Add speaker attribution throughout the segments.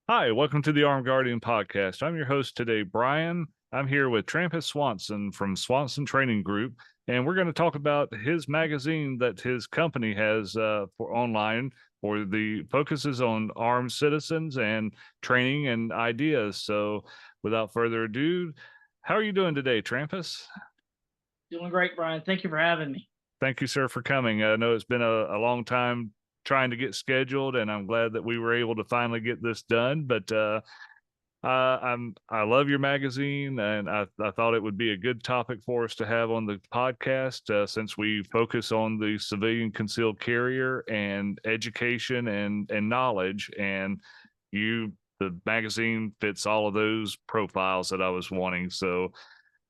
Speaker 1: Hi, welcome to the Armed Guardian podcast. I'm your host today, Brian. I'm here with Trampas Swanson from Swanson Training Group, and we're going to talk about his magazine that his company has for online for the focuses on armed citizens and training and ideas. So, without further ado, how are you doing today, Trampas?
Speaker 2: Doing great, Brian. Thank you for having me.
Speaker 1: Thank you, sir, for coming. I know it's been a long time trying to get scheduled, and I'm glad that we were able to finally get this done. But I love your magazine, and I thought it would be a good topic for us to have on the podcast since we focus on the civilian concealed carrier and education and knowledge. And the magazine fits all of those profiles that I was wanting. So,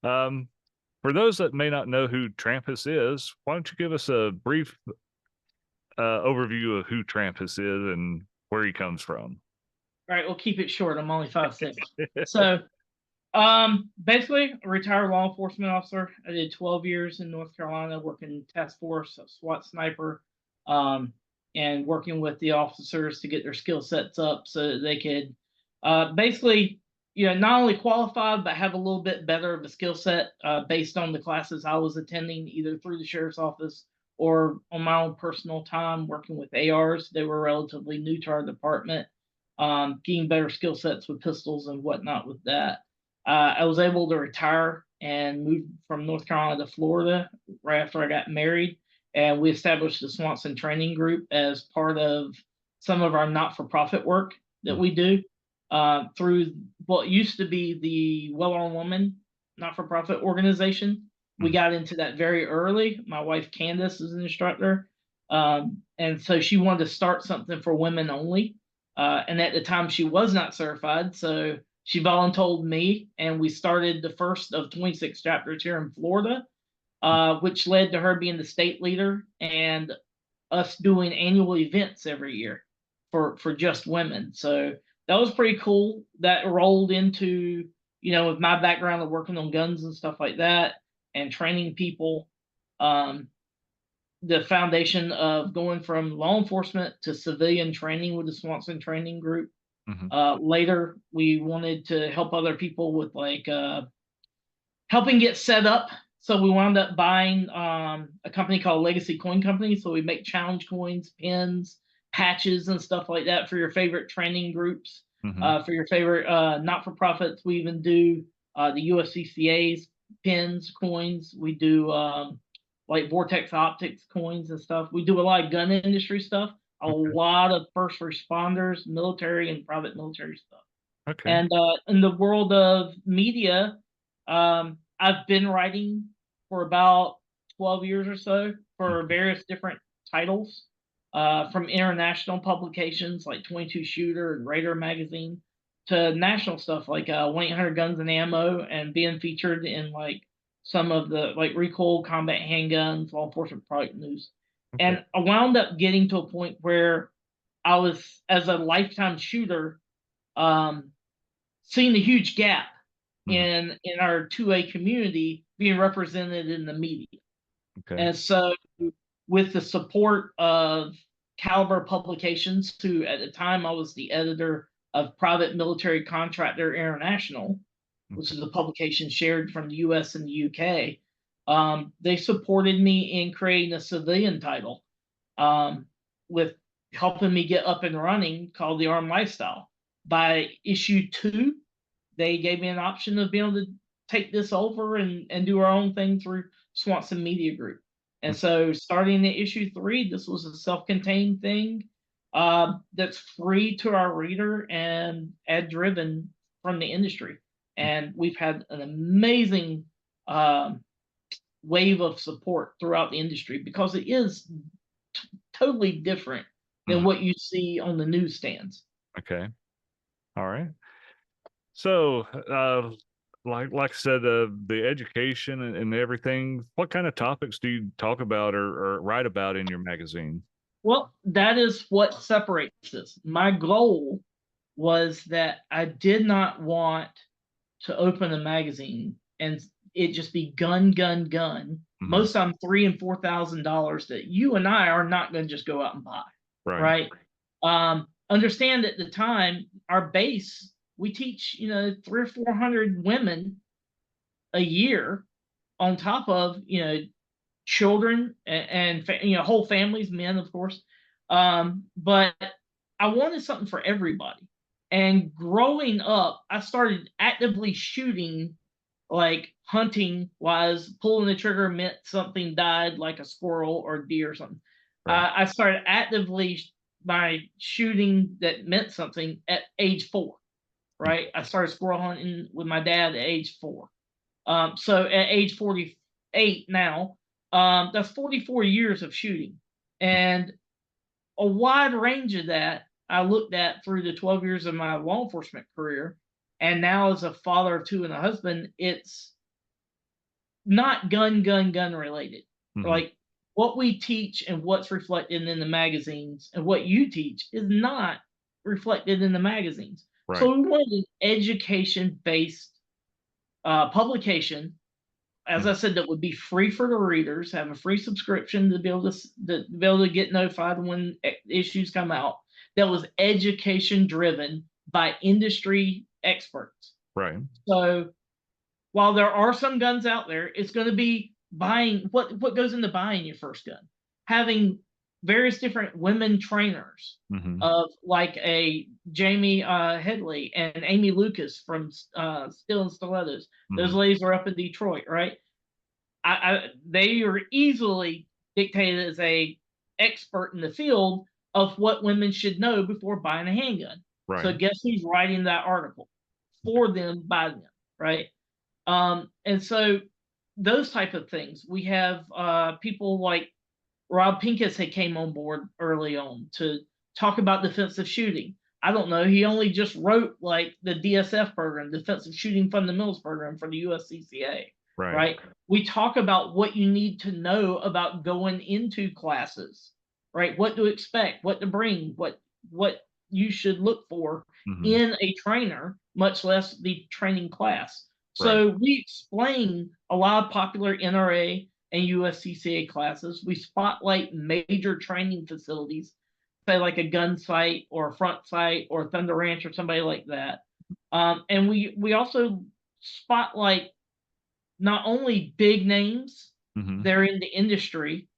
Speaker 1: um, for those that may not know who Trampas is, why don't you give us a brief overview of who Trampas is and where he comes from?
Speaker 2: All right, we'll keep it short. I'm only 5'6". So, basically, a retired law enforcement officer. I did 12 years in North Carolina working task force, a SWAT sniper, um, and working with the officers to get their skill sets up so that they could basically, not only qualify but have a little bit better of a skill set based on the classes I was attending, either through the sheriff's office or on my own personal time working with ARs. They were relatively new to our department, getting better skill sets with pistols and whatnot with that. I was able to retire and move from North Carolina to Florida right after I got married. And we established the Swanson Training Group as part of some of our not for profit work that we do through what used to be the Well Armed Woman not for profit organization. We got into that very early. My wife Candace is an instructor. And so she wanted to start something for women only. And at the time, she was not certified. So she voluntold me, and we started the first of 26 chapters here in Florida, which led to her being the state leader and us doing annual events every year for just women. So that was pretty cool. That rolled into, with my background of working on guns and stuff like that and training people. Um, the foundation of going from law enforcement to civilian training with the Swanson Training Group.
Speaker 1: Mhm.
Speaker 2: Later, we wanted to help other people with helping get set up. So we wound up buying a company called Legacy Coin Company. So we make challenge coins, pins, patches, and stuff like that for your favorite training groups,
Speaker 1: Mhm.
Speaker 2: for your favorite not-for-profits. We even do the USCCA's pins, coins. We do like Vortex Optics coins and stuff. We do a lot of gun industry stuff, a
Speaker 1: Okay.
Speaker 2: lot of first responders, military, and private military stuff.
Speaker 1: Okay.
Speaker 2: And in the world of media, I've been writing for about 12 years or so for
Speaker 1: Mhm.
Speaker 2: various different titles, from international publications like 22 Shooter and Raider magazine to national stuff like 1-800 Guns and Ammo, and being featured in like some of the like Recoil Combat Handguns, Law Enforcement Product News.
Speaker 1: Okay.
Speaker 2: And I wound up getting to a point where I was, as a lifetime shooter, um, seeing a huge gap
Speaker 1: Mhm.
Speaker 2: in our 2A community being represented in the media.
Speaker 1: Okay.
Speaker 2: And so, with the support of Caliber Publications, who at the time I was the editor of Private Military Contractor International, which
Speaker 1: Okay.
Speaker 2: is a publication shared from the US and the UK, they supported me in creating a civilian title, with helping me get up and running, called The Armed Lifestyle. By issue 2, they gave me an option of being able to take this over and do our own thing through Swanson Media Group. And so, starting at issue 3, this was a self-contained thing that's free to our reader and ad driven from the industry. And we've had an amazing um, wave of support throughout the industry because it is totally different than
Speaker 1: Mhm.
Speaker 2: what you see on the newsstands.
Speaker 1: Okay. All right. So, like I said, the education and everything. What kind of topics do you talk about or write about in your magazine?
Speaker 2: Well, that is what separates this. My goal was that I did not want to open a magazine and it just be gun, gun, gun.
Speaker 1: Mhm.
Speaker 2: Most time $3,000 and $4,000 that you and I are not going to just go out and buy,
Speaker 1: Right.
Speaker 2: right? understand at the time, our base, we teach, 300 or 400 women a year on top of, children and whole families, men, of course. But I wanted something for everybody. And growing up, I started actively shooting, like hunting wise, pulling the trigger meant something died, like a squirrel or deer or something.
Speaker 1: Right.
Speaker 2: I started actively my shooting that meant something at age 4. Right, I started squirrel hunting with my dad at age 4. So at age 48 now, that's 44 years of shooting, and a wide range of that I looked at through the 12 years of my law enforcement career, and now as a father of 2 and a husband, it's not gun related.
Speaker 1: Mhm.
Speaker 2: Like, what we teach and what's reflected in the magazines and what you teach is not reflected in the magazines.
Speaker 1: Right.
Speaker 2: So we wanted an education-based, publication, as
Speaker 1: Mhm.
Speaker 2: I said, that would be free for the readers, have a free subscription to be able to be able to get notified when issues come out. That was education driven by industry experts.
Speaker 1: Right.
Speaker 2: So while there are some guns out there, it's going to be buying what goes into buying your first gun, having various different women trainers
Speaker 1: Mhm.
Speaker 2: of like a Jamie Headley and Amy Lucas from Steel and Stilettos. Those
Speaker 1: Mhm.
Speaker 2: ladies are up in Detroit, right? They are easily dictated as a expert in the field of what women should know before buying a handgun.
Speaker 1: Right.
Speaker 2: So guess who's writing that article for them by them, right? And so those type of things. We have people like Rob Pincus had came on board early on to talk about defensive shooting. I don't know. He only just wrote like the DSF program, Defensive Shooting Fundamentals program for the USCCA,
Speaker 1: Right.
Speaker 2: right? We talk about what you need to know about going into classes, right? What to expect, what to bring, what you should look for
Speaker 1: Mhm.
Speaker 2: in a trainer, much less the training class.
Speaker 1: Right.
Speaker 2: So we explain a lot of popular NRA and USCCA classes. We spotlight major training facilities, say like a gun site or a front site or Thunder Ranch or somebody like that. And we also spotlight not only big names
Speaker 1: Mhm.
Speaker 2: that are in the industry,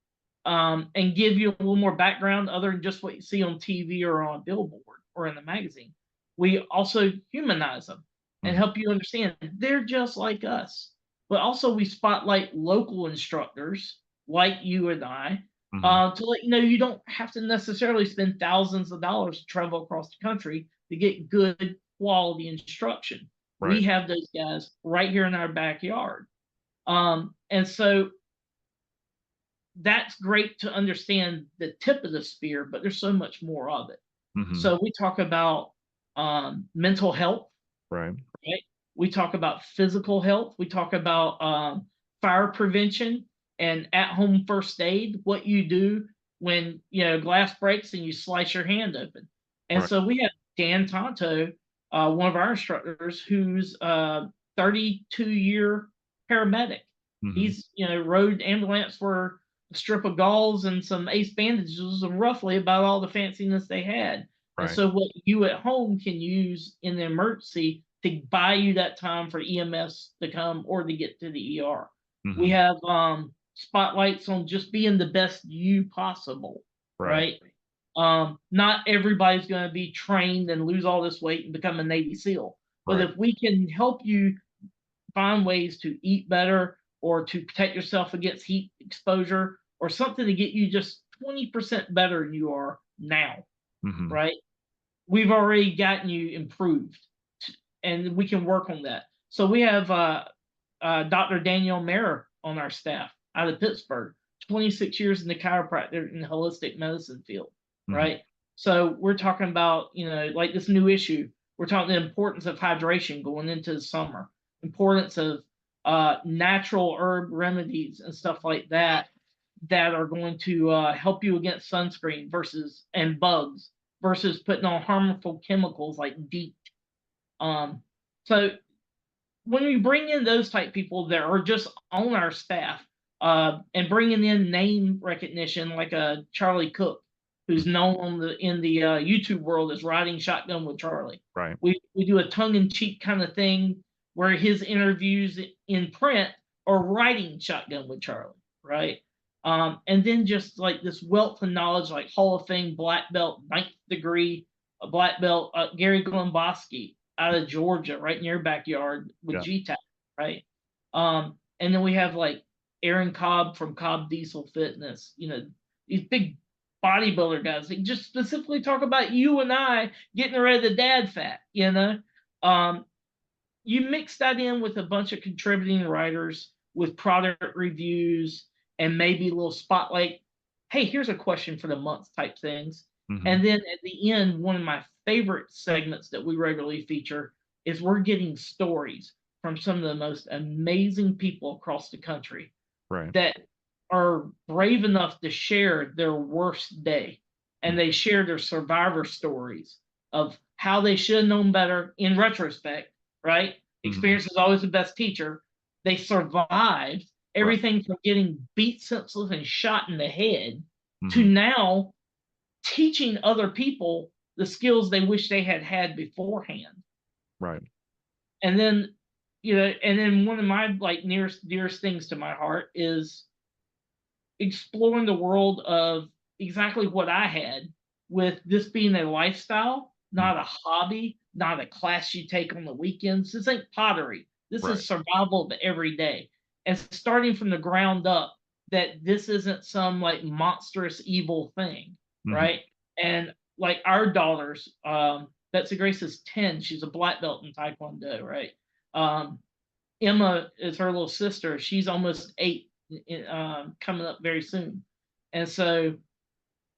Speaker 2: and give you a little more background other than just what you see on TV or on a billboard or in the magazine. We also humanize them and
Speaker 1: Mhm.
Speaker 2: help you understand they're just like us. But also, we spotlight local instructors like you and I,
Speaker 1: Mhm.
Speaker 2: to let you know you don't have to necessarily spend thousands of dollars to travel across the country to get good quality instruction. We
Speaker 1: Right.
Speaker 2: have those guys right here in our backyard. And so that's great to understand the tip of the spear, but there's so much more of it.
Speaker 1: Mhm.
Speaker 2: So we talk about mental health,
Speaker 1: Right.
Speaker 2: right? We talk about physical health. We talk about fire prevention and at-home first aid. What you do when glass breaks and you slice your hand open. And
Speaker 1: Right.
Speaker 2: so we have Dan Tonto, one of our instructors, who's a 32-year paramedic.
Speaker 1: Mhm.
Speaker 2: He's rode ambulance for a strip of gauze and some ace bandages, and roughly about all the fanciness they had. And
Speaker 1: Right.
Speaker 2: so what you at home can use in the emergency to buy you that time for EMS to come or to get to the ER. We
Speaker 1: Mhm.
Speaker 2: have spotlights on just being the best you possible,
Speaker 1: Right.
Speaker 2: right? Not everybody's going to be trained and lose all this weight and become a Navy SEAL. But
Speaker 1: Right.
Speaker 2: if we can help you find ways to eat better or to protect yourself against heat exposure or something to get you just 20% better than you are now,
Speaker 1: Mhm.
Speaker 2: right? We've already gotten you improved and we can work on that. So we have Dr. Danielle Mayer on our staff out of Pittsburgh, 26 years in the chiropractor and holistic medicine field,
Speaker 1: Mhm.
Speaker 2: right? So we're talking about, like this new issue. We're talking the importance of hydration going into the summer, importance of natural herb remedies and stuff like that that are going to help you against sunscreen versus and bugs versus putting on harmful chemicals like DEET. Um, so when we bring in those type people that are just on our staff, and bringing in name recognition like a Charlie Cook, who's known in the YouTube world as Riding Shotgun with Charlie.
Speaker 1: Right.
Speaker 2: We do a tongue-in-cheek kind of thing where his interviews in print are Riding Shotgun with Charlie, right? And then just like this wealth of knowledge, like Hall of Fame black belt, ninth degree, a black belt, Gary Glenboski out of Georgia, right in your backyard with GTAC, right? And then we have like Aaron Cobb from Cobb Diesel Fitness, these big bodybuilder guys. They just specifically talk about you and I getting rid of the dad fat, You mix that in with a bunch of contributing writers with product reviews and maybe a little spotlight. Hey, here's a question for the month type things.
Speaker 1: Mm-hmm.
Speaker 2: And then at the end, one of my favorite segments that we regularly feature is we're getting stories from some of the most amazing people across the country that are brave enough to share their worst day. And they share their survivor stories of how they should have known better in retrospect, right? Experience is always the best teacher. They survived everything from getting beat senseless and shot in the head to now teaching other people the skills they wish they had had beforehand.
Speaker 1: Right.
Speaker 2: And then, and then one of my like dearest things to my heart is exploring the world of exactly what I had, with this being a lifestyle, not a hobby, not a class you take on the weekends. This ain't pottery. This is survival of every day. And starting from the ground up, that this isn't some like monstrous evil thing, right? And like our daughters, Betsy Grace is 10. She's a black belt in Taekwondo, right? Emma is her little sister. She's almost 8, coming up very soon. And so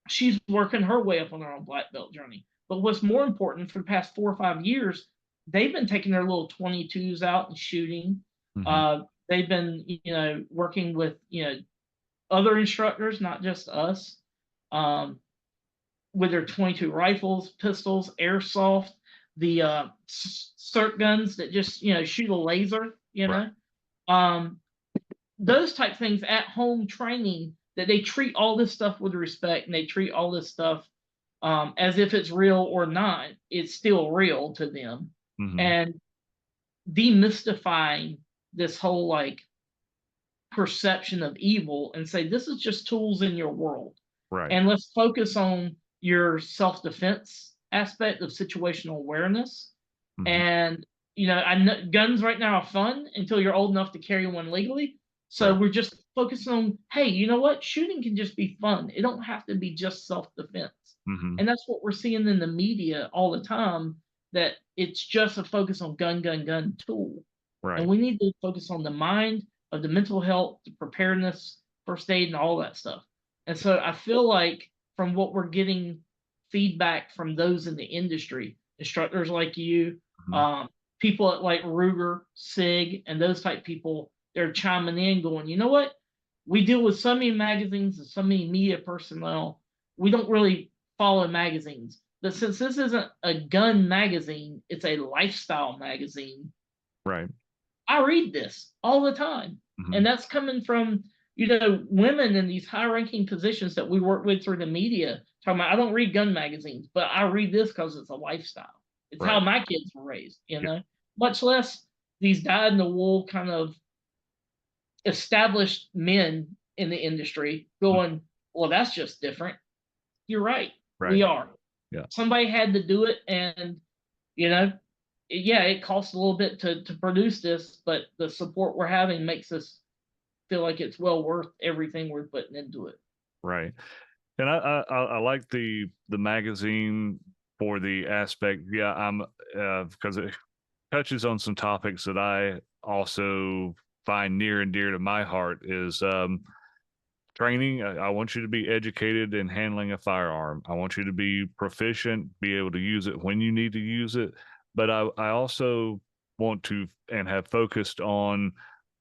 Speaker 2: she's working her way up on her own black belt journey. But what's more important, for the past 4 or 5 years, they've been taking their little 22s out and shooting. They've been, working with, other instructors, not just us, with their 22 rifles, pistols, airsoft, the SIRT guns that just, shoot a laser, those type things at home training, that they treat all this stuff with respect, and they treat all this stuff as if it's real or not. It's still real to them. And demystifying this whole like perception of evil and say, this is just tools in your world. And let's focus on your self-defense aspect of situational awareness. And, I know guns right now are fun until you're old enough to carry one legally. So we're just focusing on, hey, you know what? Shooting can just be fun. It don't have to be just self-defense. And that's what we're seeing in the media all the time, that it's just a focus on gun tool. And we need to focus on the mind, of the mental health, the preparedness, first aid, and all that stuff. And so I feel like from what we're getting feedback from those in the industry, instructors like you, people at like Ruger, SIG, and those type people, they're chiming in going, you know what? We deal with so many magazines and so many media personnel. We don't really follow magazines. But since this isn't a gun magazine, it's a lifestyle magazine. I read this all the time. And that's coming from, women in these high-ranking positions that we work with through the media. Talking about, I don't read gun magazines, but I read this because it's a lifestyle. It's how my kids were raised, much less these dyed-in-the-wool kind of established men in the industry going, well, that's just different. You're right. We are. Somebody had to do it, and, it costs a little bit to produce this, but the support we're having makes us feel like it's well worth everything we're putting into it.
Speaker 1: And I like the magazine for the aspect. I'm because it touches on some topics that I also find near and dear to my heart, is training. I want you to be educated in handling a firearm. I want you to be proficient, be able to use it when you need to use it. But I also want to and have focused on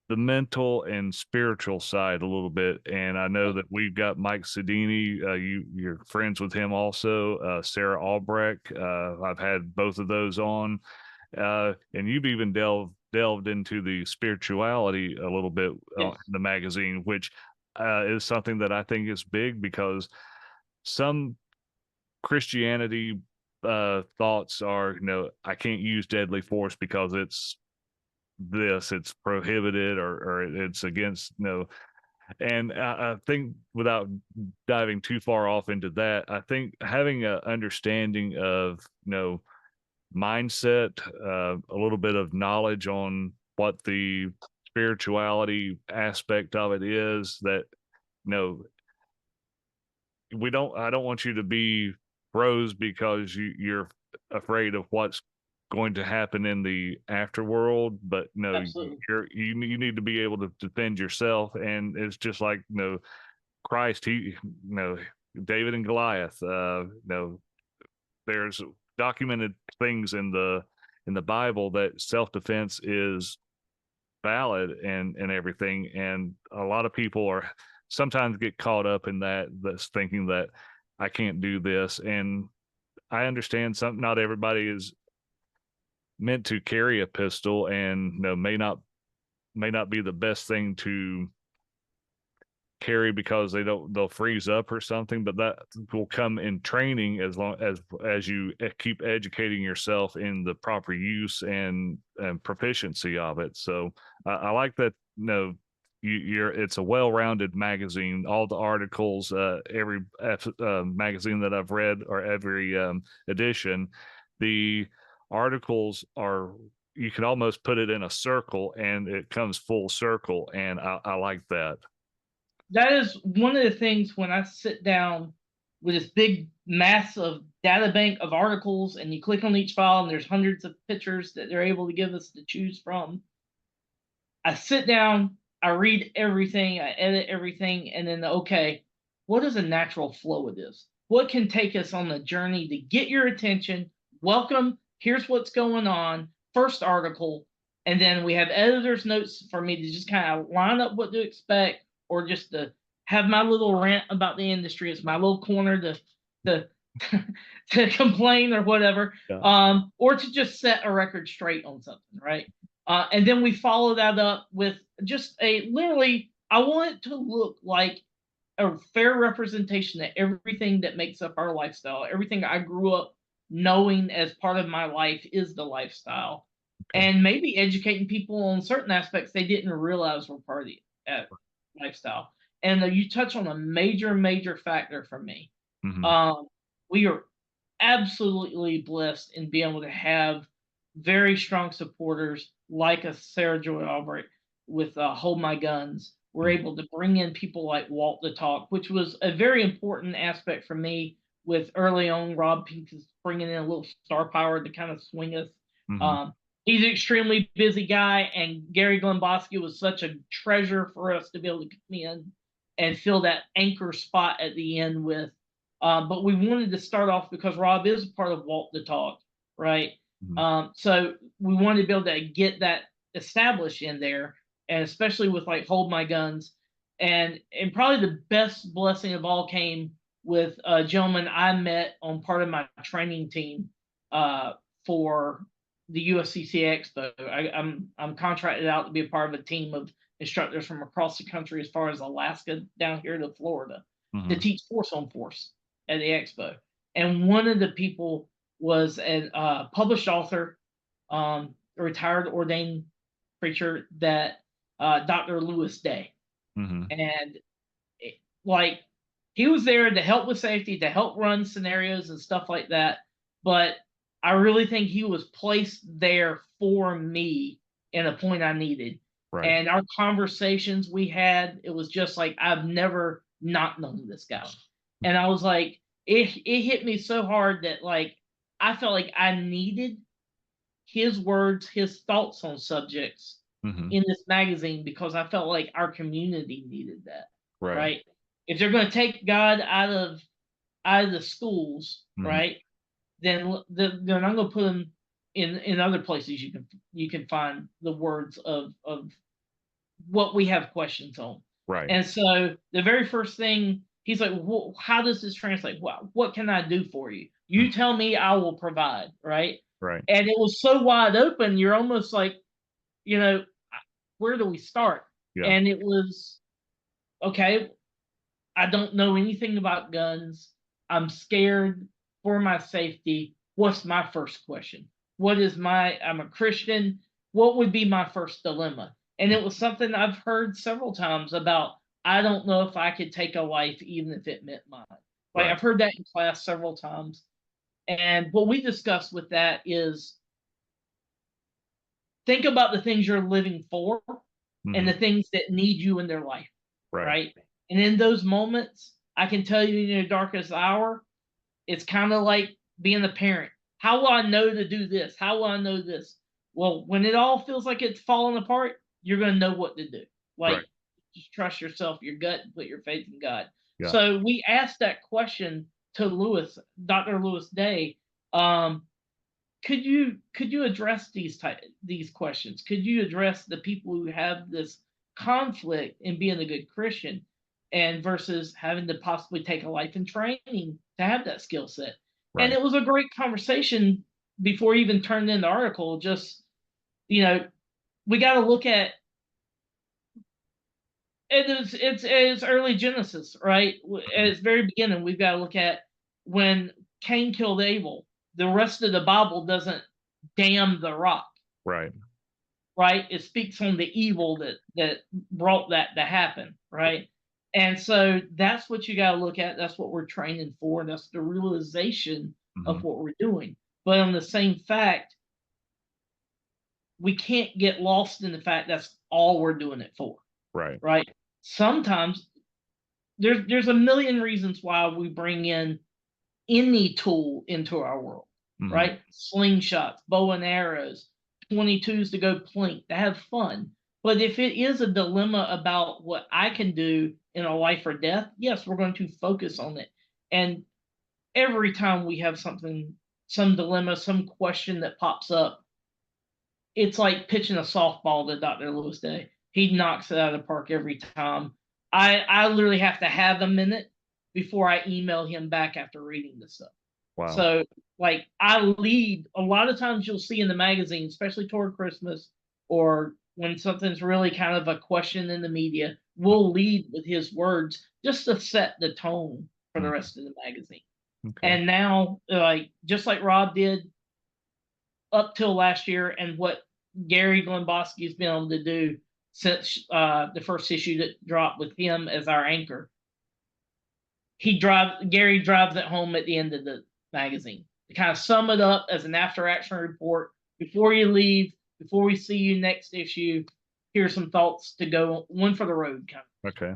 Speaker 1: the mental and spiritual side a little bit. And I know that we've got Mike Sedini, you're friends with him also, Sarah Albrecht. I've had both of those on. And you've even delved into the spirituality a little bit in the magazine, which is something that I think is big, because some Christianity thoughts are, I can't use deadly force because it's prohibited, or it's against, and I think, without diving too far off into that, I think having a understanding of, mindset, a little bit of knowledge on what the spirituality aspect of it is, that, you know, I don't want you to be froze because you're afraid of what's going to happen in the afterworld, but no,
Speaker 2: Absolutely.
Speaker 1: you need to be able to defend yourself. And it's just like, Christ, David and Goliath, there's documented things in the Bible that self-defense is valid, and everything. And a lot of people are sometimes get caught up in that's thinking that I can't do this. And I understand not everybody is meant to carry a pistol, and may not be the best thing to carry because they'll freeze up or something, but that will come in training, as long as you keep educating yourself in the proper use and proficiency of it. So I like that. It's a well-rounded magazine. All the articles, every magazine that I've read, or every edition, the articles are, you can almost put it in a circle and it comes full circle, and I like that.
Speaker 2: That is one of the things when I sit down with this big mass of data bank of articles, and you click on each file and there's hundreds of pictures that they're able to give us to choose from. I sit down, I read everything, I edit everything, and then, okay, what is a natural flow of this? What can take us on the journey to get your attention? Welcome, here's what's going on. First article, and then we have editor's notes for me to just kind of line up what to expect, or just to have my little rant about the industry. It's my little corner to to complain or whatever,
Speaker 1: Yeah.
Speaker 2: or to just set a record straight on something, right? And then we follow that up with just literally, I want it to look like a fair representation of everything that makes up our lifestyle. Everything I grew up knowing as part of my life is the lifestyle.
Speaker 1: Okay.
Speaker 2: And maybe educating people on certain aspects they didn't realize were part of the lifestyle. And you touch on a major factor for me.
Speaker 1: Mm-hmm.
Speaker 2: We are absolutely blessed in being able to have very strong supporters like a Sarah Joy Albright with Hold My Guns. We're
Speaker 1: Mm-hmm.
Speaker 2: able to bring in people like Walt the Talk, which was a very important aspect for me, with early on Rob Pincus bringing in a little star power to kind of swing us.
Speaker 1: Mm-hmm.
Speaker 2: He's an extremely busy guy, and Gary Glenboski was such a treasure for us to be able to come in and fill that anchor spot at the end with. But we wanted to start off because Rob is a part of Walt the Talk, right?
Speaker 1: Mm-hmm.
Speaker 2: So we wanted to be able to get that established in there, and especially with like Hold My Guns. And probably the best blessing of all came with a gentleman I met on part of my training team for the USCCA Expo. I'm contracted out to be a part of a team of instructors from across the country, as far as Alaska down here to Florida, to
Speaker 1: Mm-hmm.
Speaker 2: teach force on force at the expo. And one of the people was a published author, a retired ordained preacher, that Dr. Lewis Day.
Speaker 1: Mm-hmm.
Speaker 2: And like, he was there to help with safety, to help run scenarios and stuff like that. But I really think he was placed there for me in a point I needed.
Speaker 1: Right.
Speaker 2: And our conversations we had, it was just like, I've never not known this guy. And I was like, it hit me so hard that, like, I felt like I needed his words, his thoughts on subjects
Speaker 1: Mm-hmm.
Speaker 2: in this magazine, because I felt like our community needed that.
Speaker 1: Right.
Speaker 2: Right. If they're going to take God out of the schools,
Speaker 1: Mm-hmm.
Speaker 2: right, then they're not going to put them in other places you can find the words of what we have questions on.
Speaker 1: Right.
Speaker 2: And so the very first thing, he's like, well, how does this translate? What can I do for you? You tell me, I will provide, right?
Speaker 1: Right.
Speaker 2: And it was so wide open, you're almost like, where do we start?
Speaker 1: Yeah.
Speaker 2: And it was, okay, I don't know anything about guns. I'm scared. for my safety, what's my first question? I'm a Christian. What would be my first dilemma? And it was something I've heard several times about. I don't know if I could take a life even if it meant mine. Like
Speaker 1: Right.
Speaker 2: I've heard that in class several times. And what we discussed with that is think about the things you're living for and
Speaker 1: Hmm.
Speaker 2: the things that need you in their life,
Speaker 1: Right.
Speaker 2: right? And in those moments, I can tell you in your darkest hour, it's kind of like being a parent. How will I know to do this? How will I know this? Well, when it all feels like it's falling apart, you're going to know what to do. Like,
Speaker 1: Right.
Speaker 2: just trust yourself, your gut, and put your faith in God.
Speaker 1: Yeah.
Speaker 2: So we asked that question to Dr. Lewis Day. Could you address these questions? Could you address the people who have this conflict in being a good Christian and versus having to possibly take a life in training to have that skill set? And
Speaker 1: Right.
Speaker 2: it was a great conversation before he even turned in the article. Just, you know, we got to look at it's early Genesis, right? At its very beginning, we've got to look at when Cain killed Abel. The rest of the Bible doesn't damn the rock,
Speaker 1: Right.
Speaker 2: right? It speaks on the evil that brought that to happen, right? And so that's what you got to look at. That's what we're training for. And that's the realization
Speaker 1: Hmm.
Speaker 2: of what we're doing. But on the same fact, we can't get lost in the fact that's all we're doing it for,
Speaker 1: Right.
Speaker 2: right? Sometimes there's a million reasons why we bring in any tool into our world,
Speaker 1: Hmm.
Speaker 2: right? Slingshots, bow and arrows, 22s to go plink, to have fun. But if it is a dilemma about what I can do in a life or death, yes, we're going to focus on it. And every time we have something, some dilemma, some question that pops up, it's like pitching a softball to Dr. Lewis Day. He knocks it out of the park every time. I literally have to have a minute before I email him back after reading this stuff.
Speaker 1: Wow.
Speaker 2: So, like, I lead a lot of times you'll see in the magazine, especially toward Christmas or when something's really kind of a question in the media, we'll lead with his words just to set the tone for the
Speaker 1: Mhm.
Speaker 2: rest of the magazine.
Speaker 1: Okay.
Speaker 2: And now, like, just like Rob did up till last year and what Gary Glenboski's been able to do since the first issue that dropped with him as our anchor. Gary drives it home at the end of the magazine to kind of sum it up as an after action report before you leave, before we see you next issue. Here's some thoughts to go one for the road kind of.
Speaker 1: Okay.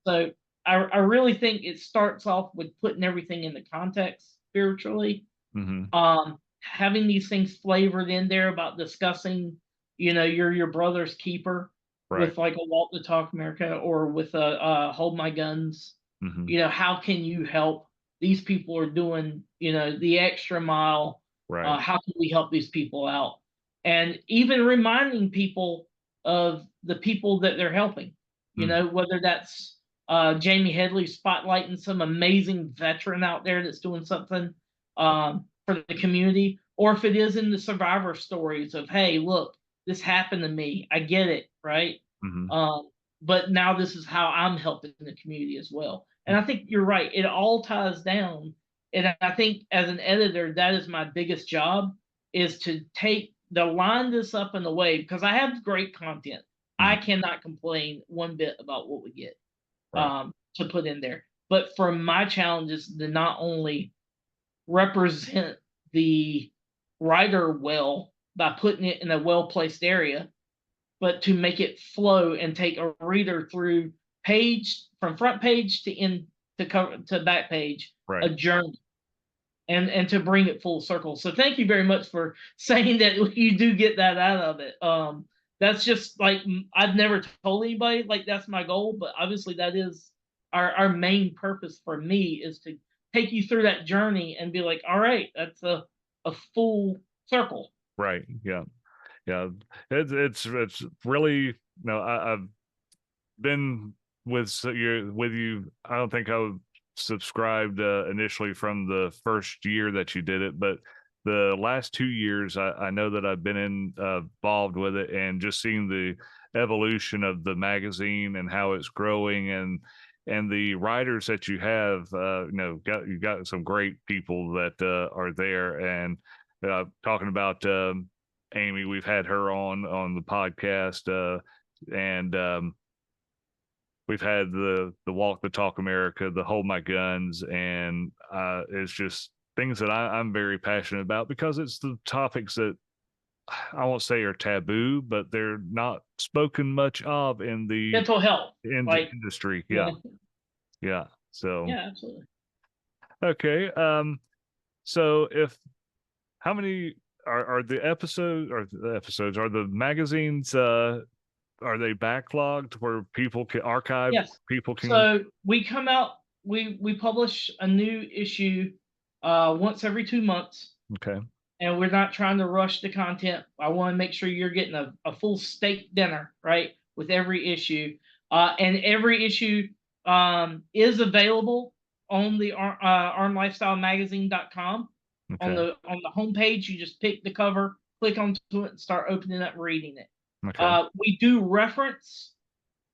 Speaker 2: So I really think it starts off with putting everything into context spiritually.
Speaker 1: Hmm.
Speaker 2: Having these things flavored in there about discussing, you're your brother's keeper
Speaker 1: Right.
Speaker 2: with like a Walk the Talk America or with a Hold My Guns.
Speaker 1: Hmm.
Speaker 2: How can you help? These people are doing, the extra mile.
Speaker 1: Right.
Speaker 2: How can we help these people out? And even reminding people of the people that they're helping,
Speaker 1: Mm.
Speaker 2: whether that's Jamie Headley spotlighting some amazing veteran out there that's doing something for the community, or if it is in the survivor stories of, hey, look, this happened to me. I get it, right?
Speaker 1: Hmm.
Speaker 2: Um, but now this is how I'm helping the community as well. And I think you're right. It all ties down. And I think as an editor, that is my biggest job is to line this up in a way because I have great content. I
Speaker 1: Hmm.
Speaker 2: cannot complain one bit about what we get
Speaker 1: Right.
Speaker 2: to put in there. But for my challenge is to not only represent the writer well by putting it in a well placed area, but to make it flow and take a reader through page from front page to end to cover to back page, a
Speaker 1: Right.
Speaker 2: journey, and to bring it full circle. So thank you very much for saying that you do get that out of it. That's just like I've never told anybody like that's my goal, but obviously that is our main purpose for me is to take you through that journey and be like, all right, that's a full circle.
Speaker 1: Right. Yeah. Yeah. It's really, I've been with you. I don't think I was subscribed initially from the first year that you did it, but the last 2 years, I know that I've been involved with it and just seeing the evolution of the magazine and how it's growing. And and the writers that you have, you got some great people that are there. And talking about Amy, we've had her on the podcast, and we've had the Walk the Talk America, the Hold My Guns, and it's just things that I'm very passionate about, because it's the topics that I won't say are taboo, but they're not spoken much of in the
Speaker 2: Mental health,
Speaker 1: industry.
Speaker 2: yeah,
Speaker 1: Yeah. So
Speaker 2: yeah, absolutely.
Speaker 1: okay. So if how many are the magazines? Are they backlogged where people can archive?
Speaker 2: Yes.
Speaker 1: People can.
Speaker 2: So we come out, we publish a new issue once every 2 months,
Speaker 1: Okay.
Speaker 2: and we're not trying to rush the content. I want to make sure you're getting a full steak dinner, right, with every issue. And every issue is available on the armlifestylemagazine.com. On
Speaker 1: Okay.
Speaker 2: the homepage, you just pick the cover, click onto it, and start opening up, reading it.
Speaker 1: Okay.
Speaker 2: We do reference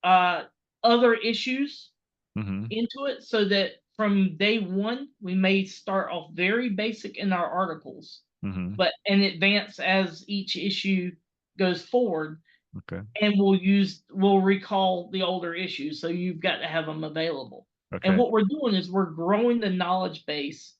Speaker 2: other issues
Speaker 1: Mm-hmm.
Speaker 2: into it, so that from day one we may start off very basic in our articles,
Speaker 1: Mm-hmm.
Speaker 2: but in advance as each issue goes forward,
Speaker 1: Okay.
Speaker 2: and we'll recall the older issues, so you've got to have them available.
Speaker 1: Okay.
Speaker 2: And what we're doing is we're growing the knowledge base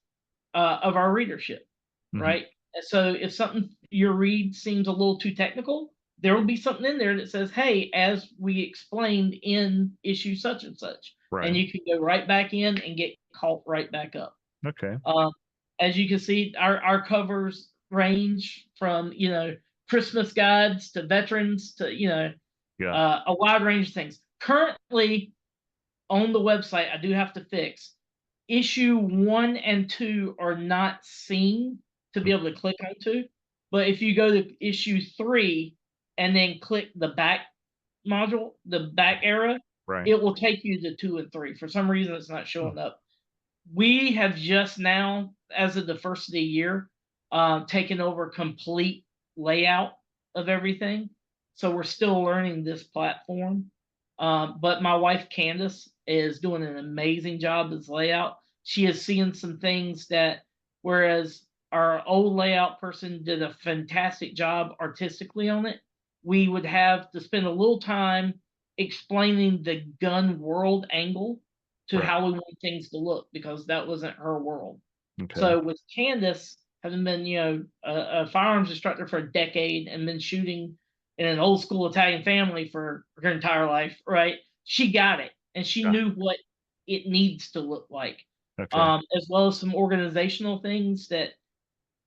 Speaker 2: of our readership,
Speaker 1: Mm-hmm.
Speaker 2: right? And so if something your read seems a little too technical, there will be something in there that says, hey, as we explained in issue such and such.
Speaker 1: Right.
Speaker 2: And you can go right back in and get caught right back up.
Speaker 1: Okay.
Speaker 2: As you can see, our covers range from, Christmas guides to veterans to,
Speaker 1: Yeah.
Speaker 2: a wide range of things. Currently on the website, I do have to fix issue 1 and 2 are not seen to be able to click onto. But if you go to issue 3 and then click the back module, the back arrow,
Speaker 1: Right.
Speaker 2: it will take you to 2 and 3. For some reason, it's not showing up. We have just now, as of the first of the year, taken over complete layout of everything. So we're still learning this platform. But my wife, Candace, is doing an amazing job with this layout. She is seeing some things that, whereas our old layout person did a fantastic job artistically on it, we would have to spend a little time explaining the gun world angle to
Speaker 1: Right.
Speaker 2: how we want things to look, because that wasn't her world.
Speaker 1: Okay.
Speaker 2: So with Candace, having been, a firearms instructor for a decade and been shooting in an old school Italian family for her entire life, right? She got it, and she
Speaker 1: Yeah.
Speaker 2: knew what it needs to look like,
Speaker 1: Okay.
Speaker 2: as well as some organizational things that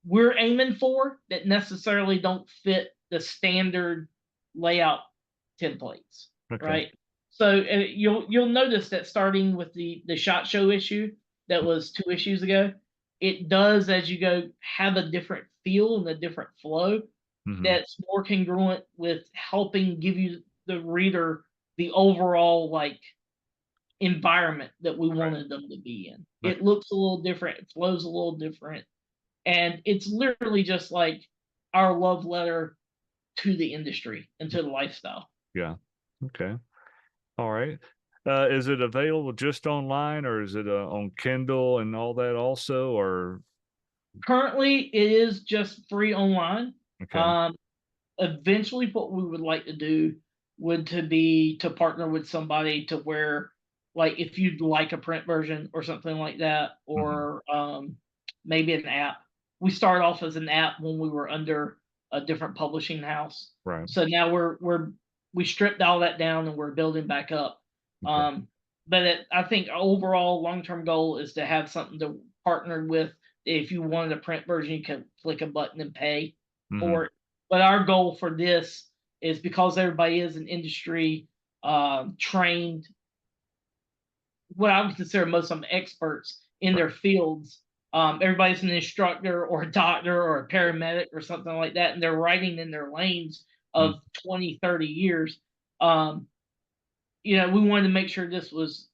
Speaker 2: we're aiming for that necessarily don't fit the standard layout templates,
Speaker 1: Okay.
Speaker 2: right? So you'll notice that starting with the SHOT Show issue that was 2 issues ago, it does, as you go, have a different feel and a different flow
Speaker 1: Mm-hmm.
Speaker 2: that's more congruent with helping give you, the reader, the overall environment that we wanted them to be in.
Speaker 1: Okay.
Speaker 2: It looks a little different, it flows a little different, and it's literally just like our love letter to the industry and to the lifestyle.
Speaker 1: Yeah. Okay. All right. Is it available just online, or is it on Kindle and all that also, or?
Speaker 2: Currently, it is just free online.
Speaker 1: Okay.
Speaker 2: Eventually, what we would like to do would to be to partner with somebody to where, like, if you'd like a print version or something like that, or maybe an app. We started off as an app when we were under a different publishing house.
Speaker 1: Right.
Speaker 2: So now we stripped all that down and we're building back up.
Speaker 1: Okay.
Speaker 2: But I think overall long-term goal is to have something to partner with. If you wanted a print version, you can click a button and pay for it. But our goal for this is, because everybody is an industry trained, what I would consider most of them experts in their fields. Everybody's an instructor or a doctor or a paramedic or something like that, and they're writing in their lanes of 20, 30 years. We wanted to make sure this was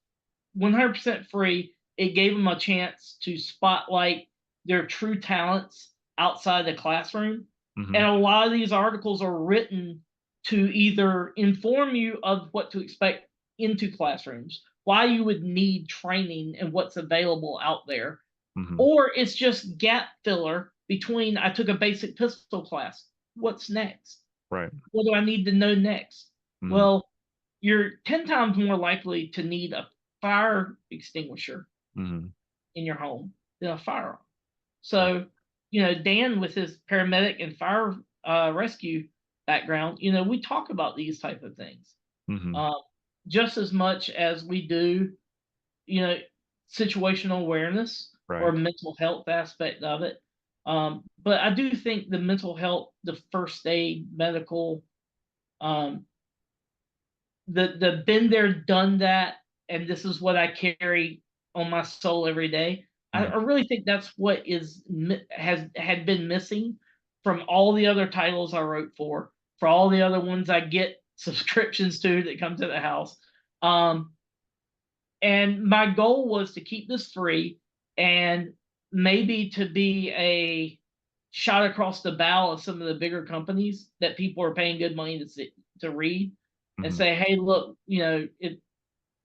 Speaker 2: 100% free. It gave them a chance to spotlight their true talents outside the classroom. And a lot of these articles are written to either inform you of what to expect into classrooms, why you would need training and what's available out there.
Speaker 1: Mm-hmm.
Speaker 2: Or it's just gap filler between I took a basic pistol class. What's next?
Speaker 1: Right.
Speaker 2: What do I need to know next?
Speaker 1: Mm-hmm.
Speaker 2: Well, you're 10 times more likely to need a fire extinguisher
Speaker 1: Mm-hmm.
Speaker 2: in your home than a firearm. So, Dan with his paramedic and fire rescue background, we talk about these type of things
Speaker 1: Mm-hmm.
Speaker 2: just as much as we do, you know, situational awareness or
Speaker 1: Right.
Speaker 2: mental health aspect of it. But I do think the mental health, the first aid, medical, um, the been there, done that, and this is what I carry on my soul every day. I
Speaker 1: Mm-hmm.
Speaker 2: really think that's what had been missing from all the other titles I wrote for all the other ones I get subscriptions to that come to the house. And my goal was to keep this free and maybe to be a shot across the bow of some of the bigger companies that people are paying good money to read and
Speaker 1: Mm-hmm.
Speaker 2: say, hey, look,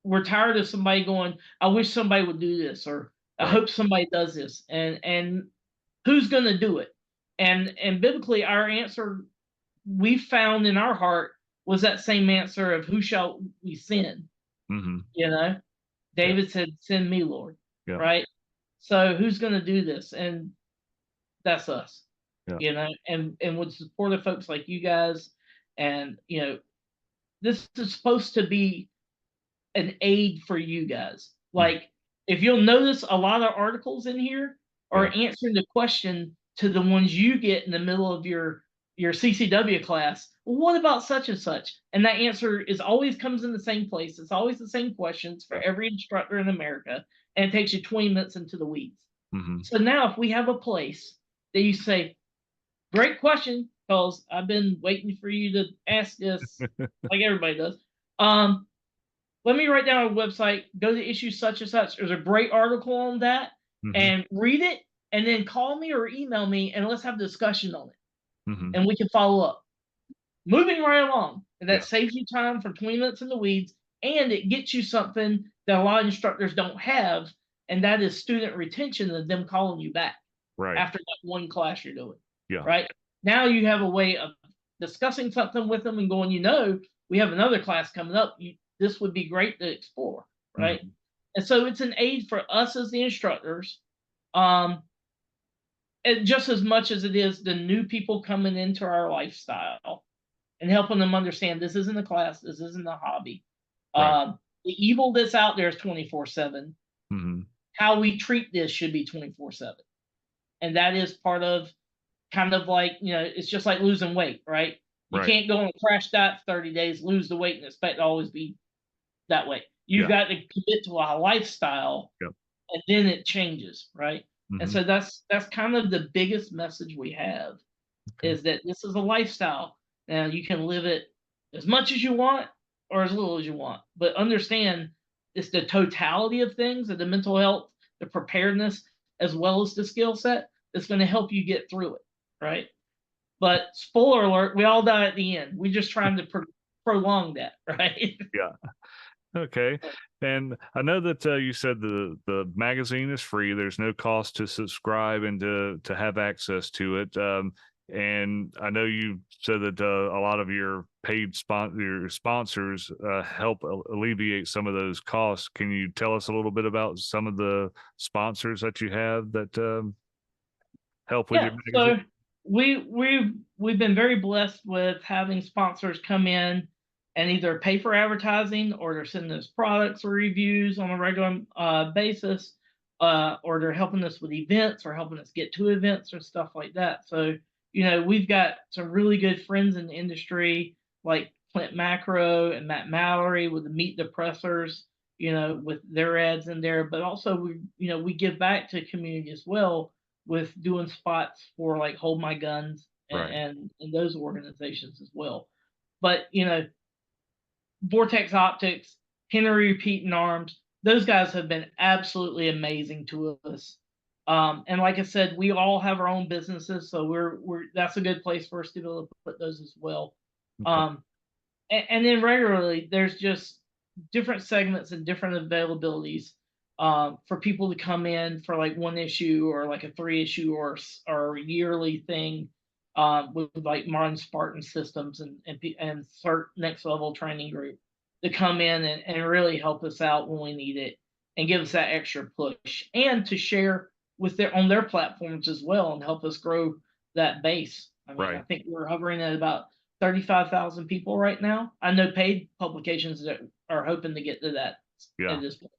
Speaker 2: we're tired of somebody going, I wish somebody would do this, or I
Speaker 1: Right.
Speaker 2: hope somebody does this, and who's going to do it? And biblically, our answer we found in our heart was that same answer of who shall we send?
Speaker 1: Mm-hmm. Yeah.
Speaker 2: David said, "Send me, Lord."
Speaker 1: Yeah.
Speaker 2: Right? So who's going to do this? And that's us.
Speaker 1: Yeah.
Speaker 2: And with support of folks like you guys, and this is supposed to be an aid for you guys.
Speaker 1: Mm-hmm.
Speaker 2: Like, if you'll notice, a lot of articles in here are
Speaker 1: Yeah.
Speaker 2: answering the question to the ones you get in the middle of your CCW class. Well, what about such and such? And that answer is always comes in the same place. It's always the same questions for
Speaker 1: Yeah.
Speaker 2: every instructor in America, and it takes you 20 minutes into the weeds.
Speaker 1: Mm-hmm.
Speaker 2: So now, if we have a place that you say, "Great question," because I've been waiting for you to ask this, like everybody does. Let me write down a website, go to issue such and such. There's a great article on that,
Speaker 1: Mm-hmm.
Speaker 2: and read it, and then call me or email me, and let's have a discussion on it,
Speaker 1: Mm-hmm.
Speaker 2: and we can follow up. Moving right along, and that
Speaker 1: Yeah.
Speaker 2: saves you time from 20 minutes in the weeds, and it gets you something that a lot of instructors don't have, and that is student retention of them calling you back
Speaker 1: Right.
Speaker 2: after that one class you're doing.
Speaker 1: Yeah.
Speaker 2: Right? Now you have a way of discussing something with them and going, we have another class coming up. This would be great to explore, right?
Speaker 1: Mm-hmm.
Speaker 2: And so it's an aid for us as the instructors, and just as much as it is the new people coming into our lifestyle and helping them understand this isn't a class, this isn't a hobby.
Speaker 1: Right.
Speaker 2: The evil that's out there is 24/7.
Speaker 1: Mm-hmm.
Speaker 2: How we treat this should be 24/7, and that is part of kind of like it's just like losing weight, right? You
Speaker 1: Right.
Speaker 2: can't go on a crash diet for 30 days, lose the weight, and expect to always be that way. You've
Speaker 1: Yeah.
Speaker 2: got to commit to a lifestyle,
Speaker 1: Yep.
Speaker 2: and then it changes, right? And
Speaker 1: Mm-hmm.
Speaker 2: so that's kind of the biggest message we have
Speaker 1: Okay.
Speaker 2: is that this is a lifestyle. Now you can live it as much as you want or as little as you want, but understand it's the totality of things, of the mental health, the preparedness, as well as the skill set that's going to help you get through it, right? But spoiler alert, we all die at the end. We're just trying to prolong that, right?
Speaker 1: Yeah. Okay. And I know that you said the magazine is free. There's no cost to subscribe and to have access to it. And I know you said that a lot of your your sponsors help alleviate some of those costs. Can you tell us a little bit about some of the sponsors that you have that help with your
Speaker 2: Yeah,
Speaker 1: magazine?
Speaker 2: so we've been very blessed with having sponsors come in and either pay for advertising, or they're sending us products or reviews on a regular basis, or they're helping us with events or helping us get to events or stuff like that. So we've got some really good friends in the industry like Clint Macro and Matt Mallory with the Meet the Pressers, with their ads in there. But also we give back to the community as well with doing spots for like Hold My Guns
Speaker 1: Right.
Speaker 2: and those organizations as well. But Vortex Optics, Henry Repeating Arms, those guys have been absolutely amazing to us. And like I said, we all have our own businesses, so we're that's a good place for us to be able to put those as well.
Speaker 1: Okay.
Speaker 2: And then regularly, there's just different segments and different availabilities for people to come in for like one issue or like a 3 issue or yearly thing with like modern Spartan systems and CERT next level training group to come in and really help us out when we need it and give us that extra push and to share with their on their platforms as well and help us grow that base. I mean, I
Speaker 1: Right.
Speaker 2: think we're hovering at about 35,000 people right now. I know paid publications that are hoping to get to that
Speaker 1: Yeah.
Speaker 2: at this point.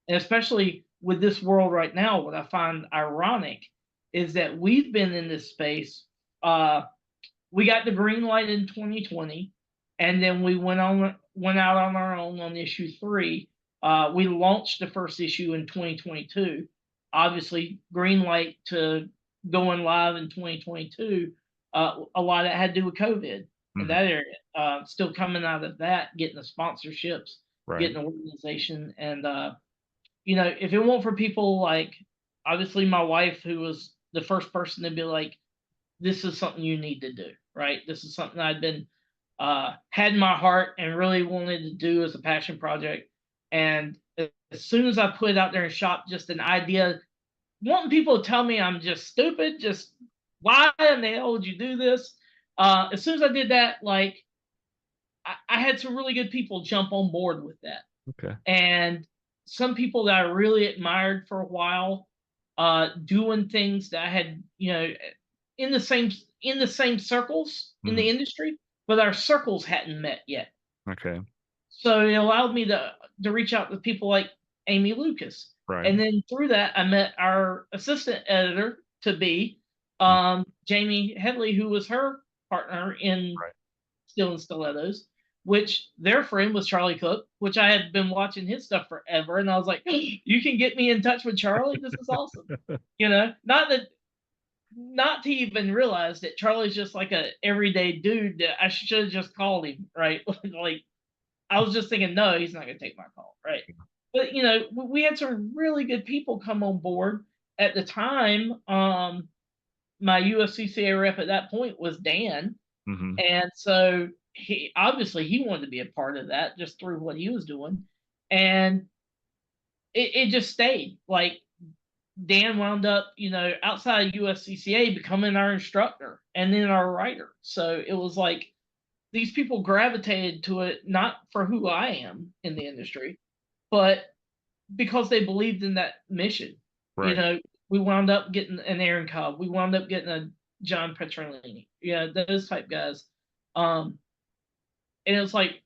Speaker 2: And especially with this world right now, what I find ironic is that we've been in this space. We got the green light in 2020, and then we went out on our own on issue 3. We launched the first issue in 2022. Obviously, green light to going live in 2022. A lot of that had to do with COVID in
Speaker 1: Mhm.
Speaker 2: that area. Still coming out of that, getting the sponsorships,
Speaker 1: Right.
Speaker 2: getting the organization, and if it weren't for people like obviously my wife, who was the first person to be like, this is something you need to do, right? This is something I'd been had in my heart and really wanted to do as a passion project. And as soon as I put it out there and shop just an idea, wanting people to tell me I'm just stupid, just why in the hell would you do this? As soon as I did that, like I had some really good people jump on board with that.
Speaker 1: Okay.
Speaker 2: And some people that I really admired for a while, doing things that I had, in the same circles in the
Speaker 1: Mhm.
Speaker 2: industry, but our circles hadn't met yet.
Speaker 1: Okay.
Speaker 2: So it allowed me to reach out to people like Amy Lucas.
Speaker 1: Right.
Speaker 2: And then through that, I met our assistant editor to be
Speaker 1: Mm.
Speaker 2: Jamie Headley, who was her partner in
Speaker 1: Right.
Speaker 2: Steel and Stilettos, which their friend was Charlie Cook, which I had been watching his stuff forever. And I was like, you can get me in touch with Charlie. This is awesome. Not to even realize that Charlie's just like a everyday dude that I should have just called him, right? Like I was just thinking, no, he's not going to take my call, right? But we had some really good people come on board at the time. My USCCA rep at that point was Dan,
Speaker 1: Mhm.
Speaker 2: and so he wanted to be a part of that just through what he was doing, and it just stayed. Like Dan wound up, outside of USCCA becoming our instructor and then our writer. So it was like these people gravitated to it not for who I am in the industry, but because they believed in that mission. You
Speaker 1: Right.
Speaker 2: know, we wound up getting an Aaron Cobb. We wound up getting a John Petrolini. Those type guys. Um, and it was like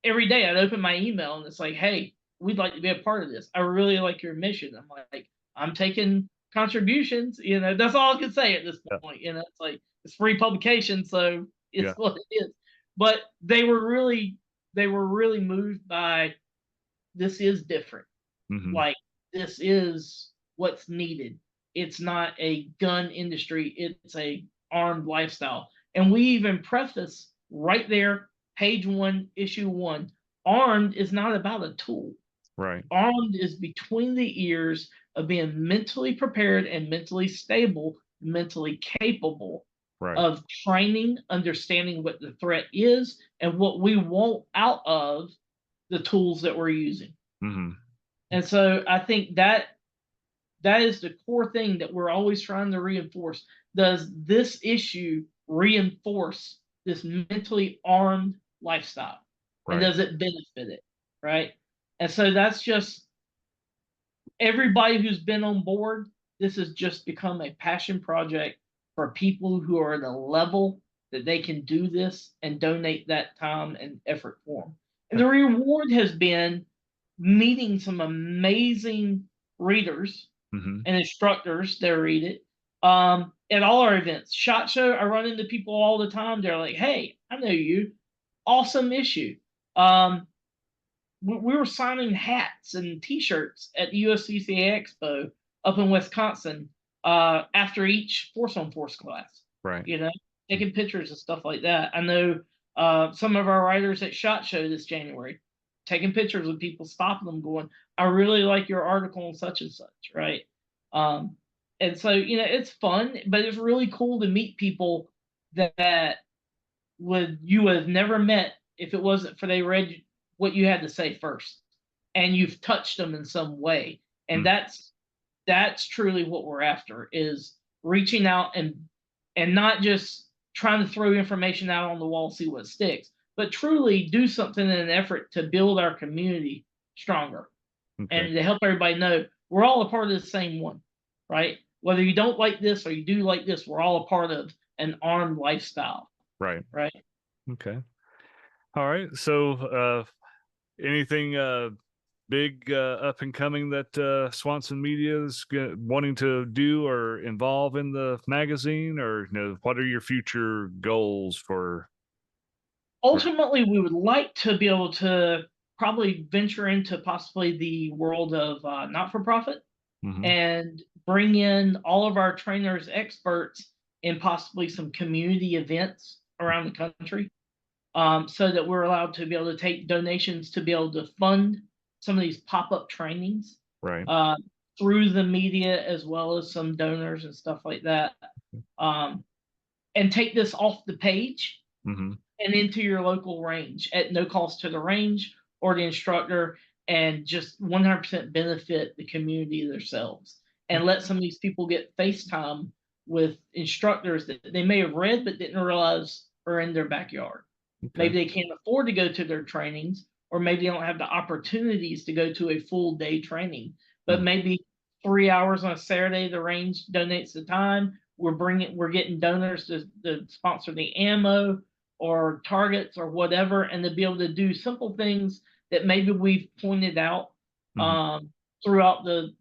Speaker 2: every day I'd open my email and it's like, hey, we'd like to be a part of this. I really like your mission. I'm like, I'm taking contributions. That's all I can say at this
Speaker 1: Yeah.
Speaker 2: point. It's like it's free publication, so it's
Speaker 1: Yeah.
Speaker 2: what it is. But they were really moved by this is different.
Speaker 1: Mhm.
Speaker 2: Like this is what's needed. It's not a gun industry, it's a armed lifestyle. And we even preface right there, page 1, issue 1, armed is not about a tool.
Speaker 1: Right.
Speaker 2: Armed is between the ears of being mentally prepared and mentally stable, mentally capable
Speaker 1: Right.
Speaker 2: of training, understanding what the threat is and what we want out of the tools that we're using.
Speaker 1: Mhm.
Speaker 2: And so I think that is the core thing that we're always trying to reinforce. Does this issue reinforce this mentally armed lifestyle? And
Speaker 1: Right.
Speaker 2: does it benefit it? Right. And so that's just everybody who's been on board. This has just become a passion project for people who are at a level that they can do this and donate that time and effort for them. And the reward has been meeting some amazing readers
Speaker 1: Mhm.
Speaker 2: and instructors that read it at all our events. SHOT Show, I run into people all the time. They're like, hey, I know you. Awesome issue. We were signing hats and T-shirts at the USCCA Expo up in Wisconsin after each Force on Force class.
Speaker 1: Right.
Speaker 2: Taking pictures and stuff like that. I know some of our writers at SHOT Show this January taking pictures of people, stopping them, going, "I really like your article on such and such," right? And so it's fun, but it's really cool to meet people that you would have never met if it wasn't for they read what you had to say first, and you've touched them in some way. And
Speaker 1: Mm.
Speaker 2: that's truly what we're after, is reaching out and not just trying to throw information out on the wall, see what sticks, but truly do something in an effort to build our community stronger
Speaker 1: Okay.
Speaker 2: and to help everybody know we're all a part of the same one, right? Whether you don't like this or you do like this, we're all a part of an armed lifestyle,
Speaker 1: Right.
Speaker 2: right?
Speaker 1: Okay. All right. So, anything big up and coming that Swanson Media is wanting to do or involve in the magazine, or what are your future goals for
Speaker 2: Ultimately, we would like to be able to probably venture into possibly the world of not for profit
Speaker 1: Mhm.
Speaker 2: and bring in all of our trainers, experts in possibly some community events around the country, so that we're allowed to be able to take donations to be able to fund some of these pop-up trainings
Speaker 1: Right.
Speaker 2: uh, through the media, as well as some donors and stuff like that, um, and take this off the page
Speaker 1: Mhm.
Speaker 2: and into your local range at no cost to the range or the instructor, and just 100% benefit the community themselves, and let some of these people get FaceTime with instructors that they may have read but didn't realize are in their backyard.
Speaker 1: Okay.
Speaker 2: Maybe they can't afford to go to their trainings, or maybe they don't have the opportunities to go to a full day training, but
Speaker 1: Mhm.
Speaker 2: maybe 3 hours on a Saturday, the range donates the time. We're getting donors to sponsor the ammo or targets or whatever, and to be able to do simple things that maybe we've pointed out
Speaker 1: Mhm.
Speaker 2: um, throughout the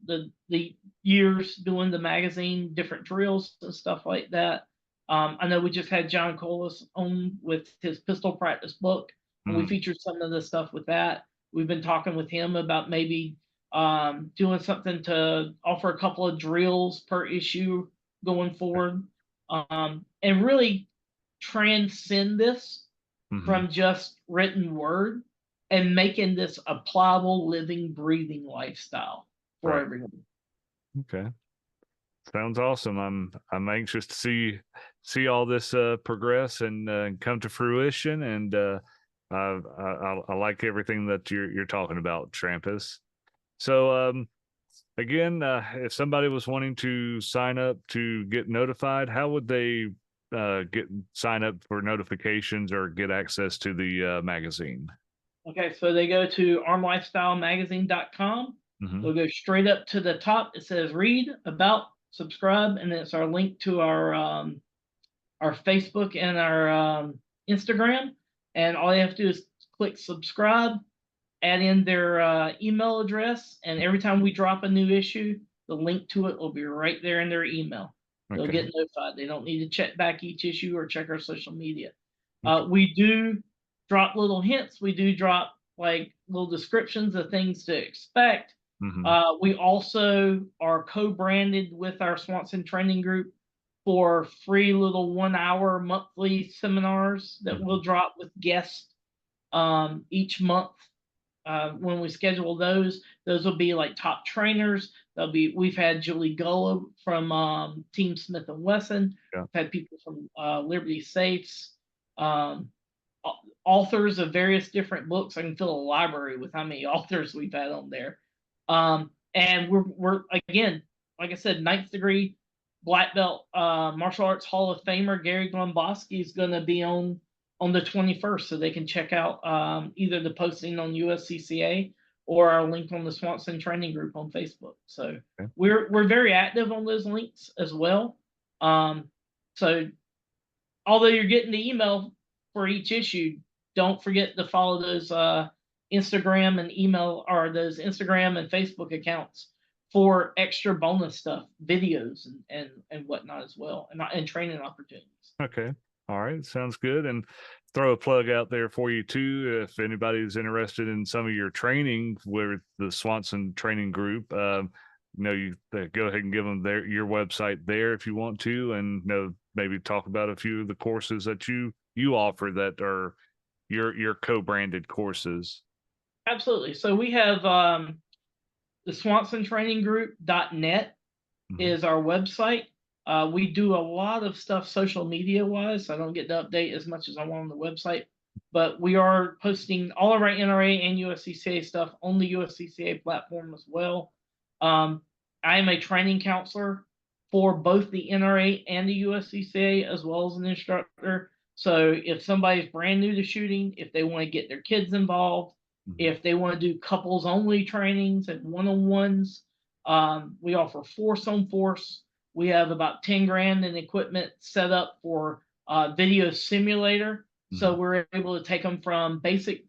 Speaker 2: years doing the magazine, different drills and stuff like that. I know we just had John Colas on with his pistol practice book, and we
Speaker 1: Mhm.
Speaker 2: featured some of the stuff with that. We've been talking with him about maybe doing something to offer a couple of drills per issue going forward, and really transcend this
Speaker 1: Mhm.
Speaker 2: from just written word and making this a pliable, living, breathing lifestyle for
Speaker 1: Right.
Speaker 2: everyone.
Speaker 1: Okay. Sounds awesome. I'm anxious to see all this progress and come to fruition. And I like everything that you're talking about, Trampas. So, again, if somebody was wanting to sign up to get notified, how would they get sign up for notifications or get access to the magazine?
Speaker 2: Okay, so they go to armlifestylemagazine.com.
Speaker 1: Hmm.
Speaker 2: They'll go straight up to the top. It says read, about, subscribe, and it's our link to our Facebook and our Instagram. And all you have to do is click subscribe, add in their email address, and every time we drop a new issue, the link to it will be right there in their email. They'll
Speaker 1: Okay.
Speaker 2: get notified. They don't need to check back each issue or check our social media.
Speaker 1: Okay.
Speaker 2: We do drop little hints. We do drop like little descriptions of things to expect.
Speaker 1: Hmm.
Speaker 2: We also are co-branded with our Swanson Training Group for free little 1 hour monthly seminars that
Speaker 1: Hmm.
Speaker 2: we'll drop with guests each month. When we schedule those will be like top trainers. We've had Julie Gullo from Team Smith and Wesson.
Speaker 1: Yeah.
Speaker 2: We've had people from Liberty Safes, um, authors of various different books. I can fill a library with how many authors we've had on there. And we're again, like I said, ninth degree black belt martial arts Hall of Famer Gary Glomboski is going to be on the 21st, so they can check out either the posting on USCCA or our link on the Swanson Training Group on Facebook. So
Speaker 1: Okay.
Speaker 2: we're very active on those links as well. So although you're getting the email for each issue, don't forget to follow those Instagram and email, or those Instagram and Facebook accounts for extra bonus stuff, videos and whatnot as well, and training opportunities.
Speaker 1: Okay. All right. Sounds good. And throw a plug out there for you too. If anybody's interested in some of your training with the Swanson Training Group, you go ahead and give them your website there if you want to, and maybe talk about a few of the courses that you offer that are your co-branded courses.
Speaker 2: Absolutely. So we have the SwansonTrainingGroup.net
Speaker 1: Mhm.
Speaker 2: is our website. We do a lot of stuff social media wise. I don't get to update as much as I want on the website. but we are posting all of our NRA and USCCA stuff on the USCCA platform as well. I am a training counselor for both the NRA and the USCCA, as well as an instructor. So if somebody's brand new to shooting, if they want to get their kids involved, if they want to do couples only trainings and one-on-ones, we offer force on force. We have about 10 grand in equipment set up for video simulator. So we're able to take them from basic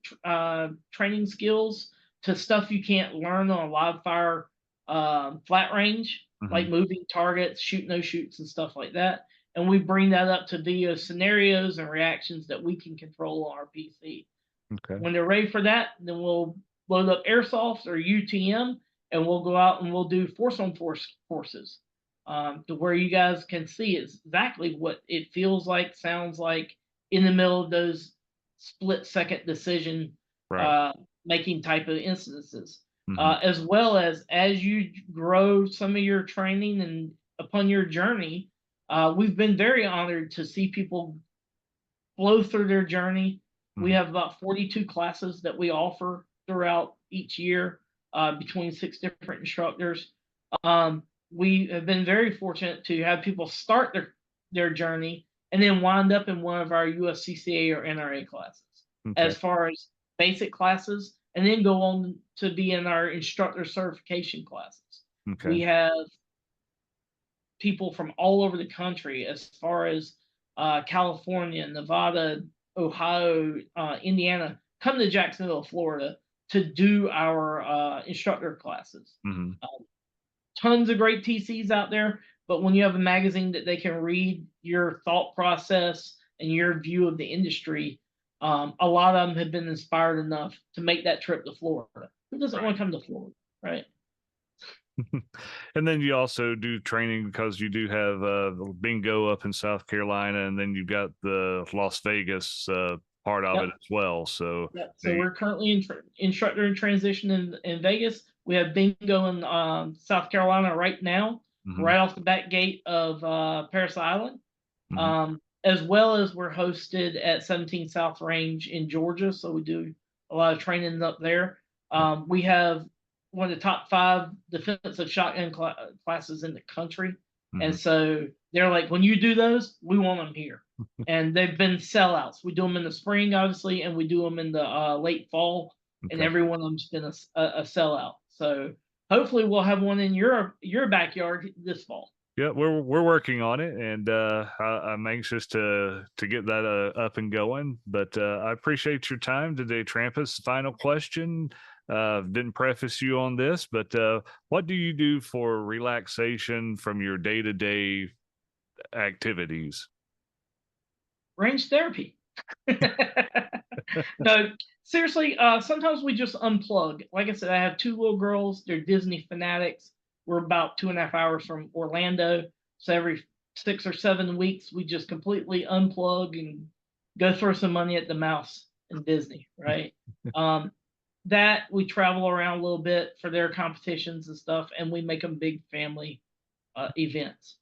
Speaker 2: training skills to stuff you can't learn on a live fire flat range, like moving targets, shoot no shoots, and stuff like that. And we bring that up to video scenarios and reactions that we can control on our PC.
Speaker 1: Okay.
Speaker 2: When they're ready for that, then we'll load up airsoft or UTM, and we'll go out and we'll do force on force courses to where you guys can see exactly what it feels like, sounds like in the middle of those split second decision making type of instances. As well as you grow some of your training and upon your journey, we've been very honored to see people flow through their journey. We have about 42 classes that we offer throughout each year between 6 different instructors. We have been very fortunate to have people start their journey and then wind up in one of our USCCA or NRA classes as far as basic classes, and then go on to be in our instructor certification classes. We have people from all over the country, as far as California, Nevada, Ohio, Indiana, come to Jacksonville, Florida to do our instructor classes. Tons of great TCs out there, but when you have a magazine that they can read your thought process and your view of the industry, a lot of them have been inspired enough to make that trip to Florida. Who doesn't want to come to Florida, right?
Speaker 1: And then you also do training because you do have the bingo up in South Carolina, and then you've got the Las Vegas part of it as well. So,
Speaker 2: so we're currently instructor in transition in Vegas. We have bingo in South Carolina right now, right off the back gate of Paris Island, as well as we're hosted at 17 South Range in Georgia. So we do a lot of training up there. We have one of the top 5 defensive shotgun classes in the country. And so they're like, when you do those, we want them here. And they've been sellouts. We do them in the spring, obviously, and we do them in the late fall. And every one of them's been a sellout. So hopefully we'll have one in your backyard this fall.
Speaker 1: Yeah, we're working on it, and I'm anxious to get that up and going. But I appreciate your time today, Trampas. Final question. Didn't preface you on this, but what do you do for relaxation from your day-to-day activities?
Speaker 2: Range therapy. No, seriously, sometimes we just unplug. Like I said, I have 2 little girls. They're Disney fanatics. We're about 2.5 hours from Orlando. So every 6 or 7 weeks, we just completely unplug and go throw some money at the mouse in Disney, right? That we travel around a little bit for their competitions and stuff, and we make them big family events.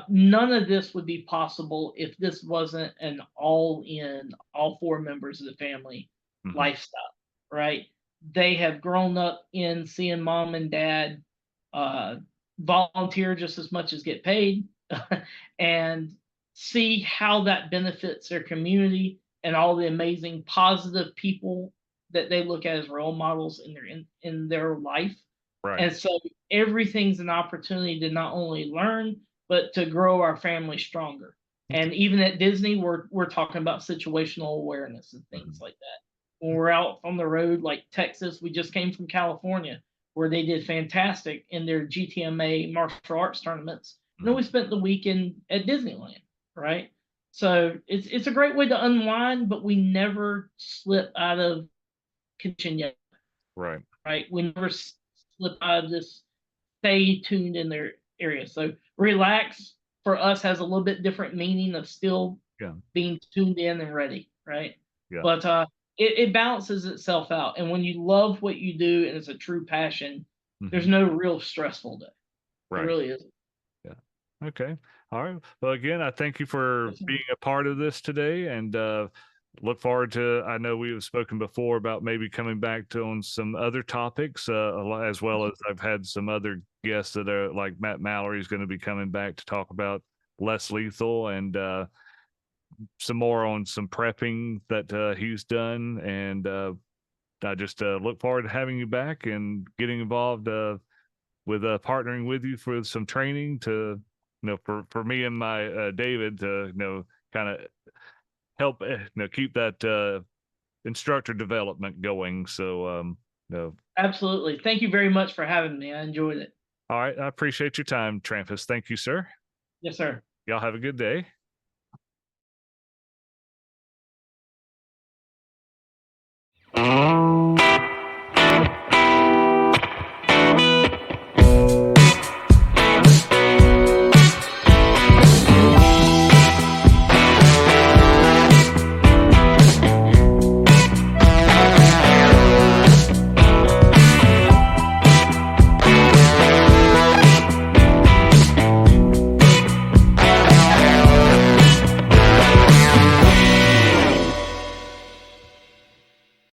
Speaker 2: None of this would be possible if this wasn't an all-in, all 4 members of the family lifestyle, right? They have grown up in seeing mom and dad volunteer just as much as get paid and see how that benefits their community and all the amazing positive people that they look at as role models in their life.
Speaker 1: Right.
Speaker 2: And so everything's an opportunity to not only learn, but to grow our family stronger. And even at Disney, we're talking about situational awareness and things like that. When we're out on the road, like Texas, we just came from California, where they did fantastic in their GTMA martial arts tournaments. And then we spent the weekend at Disneyland, right? So it's a great way to unwind, but we never slip out of condition yet.
Speaker 1: Right.
Speaker 2: We never slip out of this stay tuned in their area. So relax for us has a little bit different meaning of still being tuned in and ready, right? But it balances itself out. And when you love what you do and it's a true passion, there's no real stressful day. It really isn't.
Speaker 1: Okay. All right. Well, again, I thank you for being a part of this today. And look forward to, I know we have spoken before about maybe coming back to on some other topics, as well as I've had some other guests that are like Matt Mallory is going to be coming back to talk about less lethal, and some more on some prepping that he's done. And I just look forward to having you back and getting involved with partnering with you for some training to, for me and my David to, kind of help, keep that instructor development going. So,
Speaker 2: Absolutely. Thank you very much for having me. I enjoyed it.
Speaker 1: all right. I appreciate your time, Trampas. Thank you, sir.
Speaker 2: Yes, sir.
Speaker 1: Y'all have a good day.